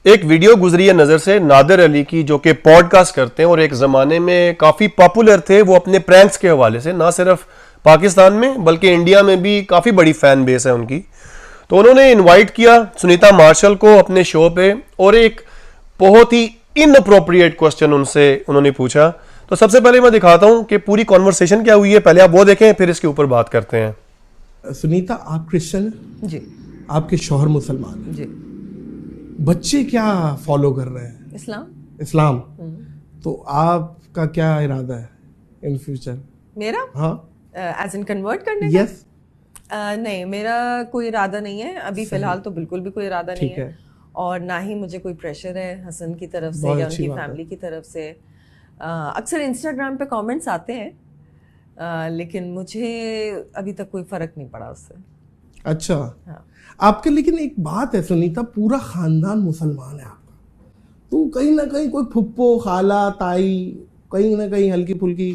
एक वीडियो गुजरी है नज़र से नादिर अली की, जो कि पॉडकास्ट करते हैं और एक ज़माने में काफ़ी पॉपुलर थे। वो अपने प्रैंक्स के हवाले से ना सिर्फ पाकिस्तान में बल्कि इंडिया में भी काफ़ी बड़ी फ़ैन बेस है उनकी। तो उन्होंने इनवाइट किया सुनीता मार्शल को अपने शो पे और एक बहुत ही इनअप्रोप्रिएट क्वेश्चन उनसे उन्होंने पूछा। तो सबसे पहले मैं दिखाता हूँ कि पूरी कॉन्वर्सेशन क्या हुई है, पहले आप वो देखें फिर इसके ऊपर बात करते हैं। सुनीता, आप क्रिश्चियन जी, आपके शौहर मुसलमान हैं, जी, बच्चे क्या फॉलो कर रहे हैं? इस्लाम। तो आपका क्या इरादा है इन फ्यूचर? मेरा हाँ, एज इन कन्वर्ट करने यस, नहीं, मेरा कोई इरादा नहीं है अभी फिलहाल, तो बिल्कुल भी कोई इरादा नहीं ठीक है। और ना ही मुझे कोई प्रेशर है हसन की तरफ से बहुत या अच्छी उनकी बात है। फैमिली की तरफ से। अक्सर इंस्टाग्राम पे कमेंट्स आते हैं, लेकिन मुझे अभी तक कोई फर्क नहीं पड़ा उससे। अच्छा। हाँ। आपके लेकिन एक बात है सुनीता, पूरा खानदान मुसलमान है आपका, तो कहीं ना कहीं कोई फुप्पो खाला ताई कहीं ना कहीं हल्की फुल्की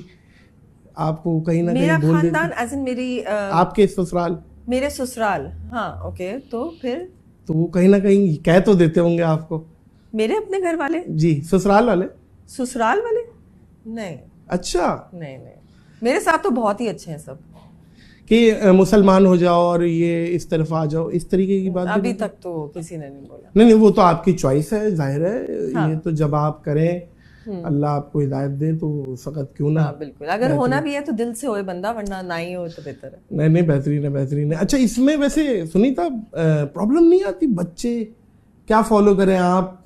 आपको कहीं ना मेरा कहीं बोल देती? खानदान एज इन मेरी आपके ससुराल, मेरे ससुराल, हाँ ओके, तो फिर तो वो कहीं ना कहीं कह तो देते होंगे आपको? मेरे अपने घर वाले, जी, ससुराल वाले? ससुराल वाले नहीं, अच्छा, नहीं, मेरे साथ तो बहुत ही अच्छे हैं सब। कि मुसलमान हो जाओ और ये इस तरफ आ जाओ, इस तरीके की बात अभी तक तो किसी ने नहीं बोला। नहीं, वो तो आपकी चॉइस है, जाहिर है। हाँ। ये तो जब आप करें अल्लाह आपको हिदायत दे तो सख्त क्यों ना। हाँ बिल्कुल, अगर होना भी है तो दिल से होए बंदा, वरना ना ही हो तो बेहतर है। नहीं नहीं, बेहतरीन है, बेहतरीन है। अच्छा, इसमें वैसे सुनीता प्रॉब्लम नहीं आती बच्चे क्या फॉलो करें? आप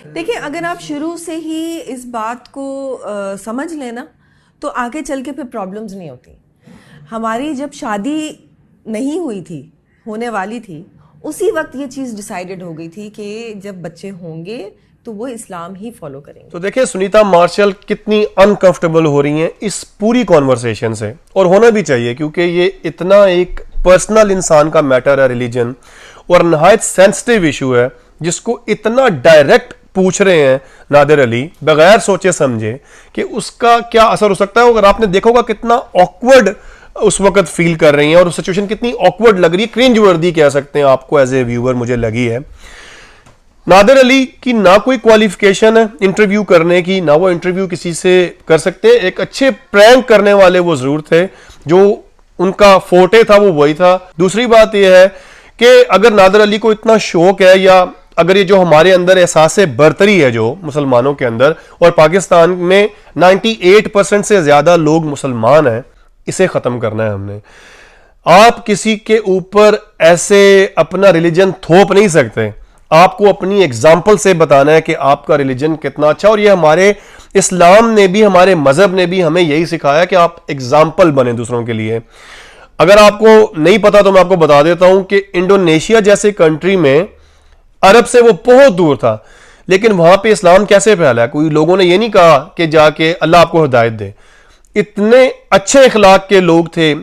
देखिए, अगर आप शुरू से ही इस बात को समझ लेना तो आगे चल के फिर प्रॉब्लम्स नहीं होती। हमारी जब शादी नहीं हुई थी, होने वाली थी, उसी वक्त ये चीज़ डिसाइडेड हो गई थी कि जब बच्चे होंगे तो वो इस्लाम ही फॉलो करेंगे। तो देखिए सुनीता मार्शल कितनी अनकंफर्टेबल हो रही हैं इस पूरी कॉन्वर्सेशन से, और होना भी चाहिए क्योंकि ये इतना एक पर्सनल इंसान का मैटर है रिलीजन, और नहायत सेंसिटिव इशू है जिसको इतना डायरेक्ट पूछ रहे हैं नादिर अली बगैर सोचे समझे कि उसका क्या असर हो सकता है। अगर आपने देखोगा कितना ऑकवर्ड उस वक्त फील कर रही हैं और सिचुएशन कितनी ऑकवर्ड लग रही है, क्रिंज वर्दी कह सकते हैं आपको एज ए व्यूअर मुझे लगी है। नादिर अली की ना कोई क्वालिफिकेशन है इंटरव्यू करने की, ना वो इंटरव्यू किसी से कर सकते। एक अच्छे प्रैंक करने वाले वो जरूर थे, जो उनका फोर्टे था वो वही था। दूसरी बात यह है कि अगर नादिर अली को इतना शौक है, या अगर ये जो हमारे अंदर एहसास बर्तरी है जो मुसलमानों के अंदर, और पाकिस्तान में 98% से ज्यादा लोग मुसलमान हैं, इसे खत्म करना है हमने। आप किसी के ऊपर ऐसे अपना रिलीजन थोप नहीं सकते, आपको अपनी एग्जाम्पल से बताना है कि आपका रिलीजन कितना अच्छा। और ये हमारे इस्लाम ने भी, हमारे मजहब ने भी हमें यही सिखाया कि आप एग्जाम्पल बने दूसरों के लिए। अगर आपको नहीं पता तो मैं आपको बता देता हूं कि इंडोनेशिया जैसे कंट्री में, अरब से वो बहुत दूर था, लेकिन वहां पे इस्लाम कैसे फैला? कोई लोगों ने ये नहीं कहा कि जाके अल्लाह आपको हिदायत दे। इतने अच्छे इखलाक के लोग थे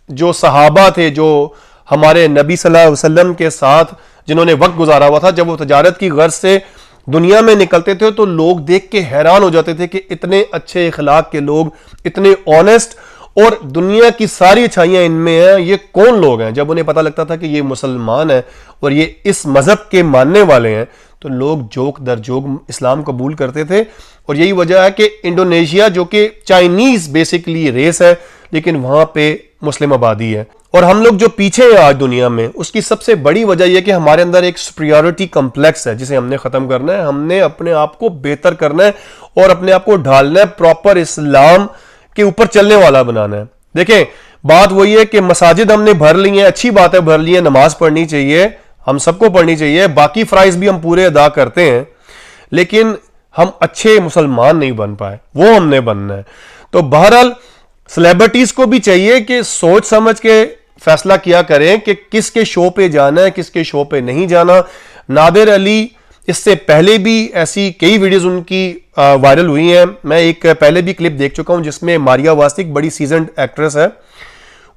जो सहाबा थे, जो हमारे नबी सल्लल्लाहु अलैहि वसल्लम के साथ जिन्होंने वक्त गुजारा हुआ था। जब वो तजारत की गर्ज से दुनिया में निकलते थे तो लोग देख के हैरान हो जाते थे कि इतने अच्छे इखलाक के लोग, इतने ऑनेस्ट, और दुनिया की सारी अच्छाइयां इनमें हैं, ये कौन लोग हैं? जब उन्हें पता लगता था कि ये मुसलमान हैं और ये इस मजहब के मानने वाले हैं, तो लोग जोक दर जोक इस्लाम कबूल करते थे। और यही वजह है कि इंडोनेशिया, जो कि चाइनीज बेसिकली रेस है, लेकिन वहां पे मुस्लिम आबादी है, और हम लोग जो पीछे हैं आज दुनिया में, उसकी सबसे बड़ी वजह यह कि हमारे अंदर एक सुपीरियरिटी कम्प्लेक्स है जिसे हमने खत्म करना है। हमने अपने आप को बेहतर करना है और अपने आप को ढालना है, प्रॉपर इस्लाम के ऊपर चलने वाला बनाना है। देखें, बात वही है कि मसाजिद हमने भर ली है, अच्छी बात है, भर ली है, नमाज पढ़नी चाहिए, हम सबको पढ़नी चाहिए, बाकी फ्राइज भी हम पूरे अदा करते हैं, लेकिन हम अच्छे मुसलमान नहीं बन पाए, वो हमने बनना है। तो बहरहाल सेलिब्रिटीज को भी चाहिए कि सोच समझ के फैसला किया करें कि किसके शो पे जाना है, किसके शो पे नहीं जाना। नादिर अली, इससे पहले भी ऐसी कई वीडियोस उनकी वायरल हुई हैं। मैं एक पहले भी क्लिप देख चुका हूं जिसमें मारिया वास्तिक, बड़ी सीजन्ड एक्ट्रेस है,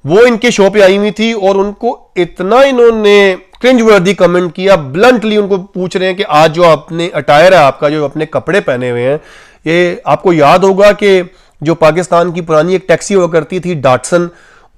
वो इनके शो पे आई हुई थी और उनको इतना इन्होंने क्रिंज वर्दी कमेंट किया, ब्लंटली उनको पूछ रहे हैं कि आज जो आपने अटायर है, आपका जो अपने कपड़े पहने हुए हैं, ये आपको याद होगा कि जो पाकिस्तान की पुरानी एक टैक्सी हुआ करती थी डाटसन,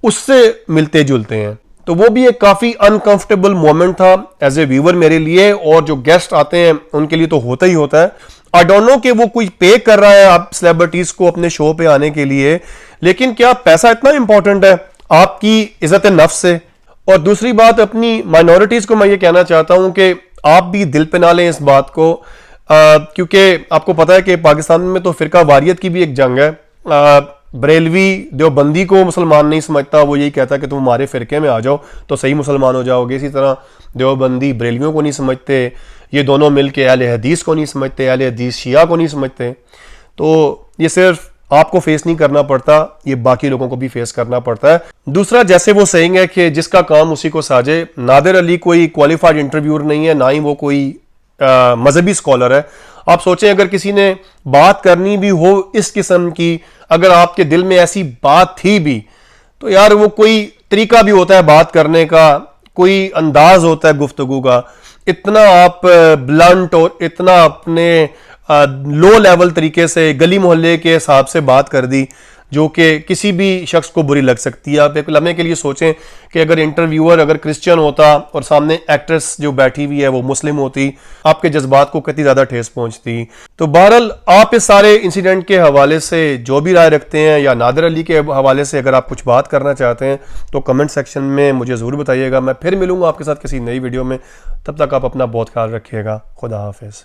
उससे मिलते जुलते हैं। तो वो भी एक काफी अनकंफर्टेबल मोमेंट था एज ए व्यूअर मेरे लिए, और जो गेस्ट आते हैं उनके लिए तो होता ही होता है। आई डोंट नो कि वो कोई पे कर रहा है आप सेलिब्रिटीज को अपने शो पे आने के लिए, लेकिन क्या पैसा इतना इंपॉर्टेंट है आपकी इज्जत नफ्स से? और दूसरी बात, अपनी माइनॉरिटीज को मैं ये कहना चाहता हूं कि आप भी दिल पे ना लें इस बात को, क्योंकि आपको पता है कि पाकिस्तान में तो फिरका वारियत की भी एक जंग है। बरेलवी देवबंदी को मुसलमान नहीं समझता, वो यही कहता है कि तुम हमारे फिरके में आ जाओ तो सही मुसलमान हो जाओगे। इसी तरह देवबंदी बरेलवियों को नहीं समझते, ये दोनों मिलके अहले हदीस को नहीं समझते, अहले हदीस शिया को नहीं समझते। तो ये सिर्फ आपको फेस नहीं करना पड़ता, ये बाकी लोगों को भी फेस करना पड़ता है। दूसरा, जैसे वो सेइंग है कि जिसका काम उसी को साजे, नादिर अली कोई क्वालिफाइड इंटरव्यूअर नहीं है, ना ही वो कोई मजहबी स्कॉलर है। आप सोचें अगर किसी ने बात करनी भी हो इस किस्म की, अगर आपके दिल में ऐसी बात थी भी, तो यार वो कोई तरीका भी होता है बात करने का, कोई अंदाज होता है गुफ्तगू का। इतना आप ब्लंट और इतना अपने लो लेवल तरीके से गली मोहल्ले के हिसाब से बात कर दी, जो कि किसी भी शख्स को बुरी लग सकती है। आप एक लम्हे के लिए सोचें कि अगर इंटरव्यूअर अगर क्रिश्चियन होता और सामने एक्ट्रेस जो बैठी हुई है वो मुस्लिम होती, आपके जज्बात को कितनी ज़्यादा ठेस पहुंचती। तो बहरहाल आप इस सारे इंसिडेंट के हवाले से जो भी राय रखते हैं, या नादिर अली के हवाले से अगर आप कुछ बात करना चाहते हैं, तो कमेंट सेक्शन में मुझे ज़रूर बताइएगा। मैं फिर मिलूंगा आपके साथ किसी नई वीडियो में, तब तक आप अपना बहुत ख्याल रखिएगा। खुदा हाफिज़।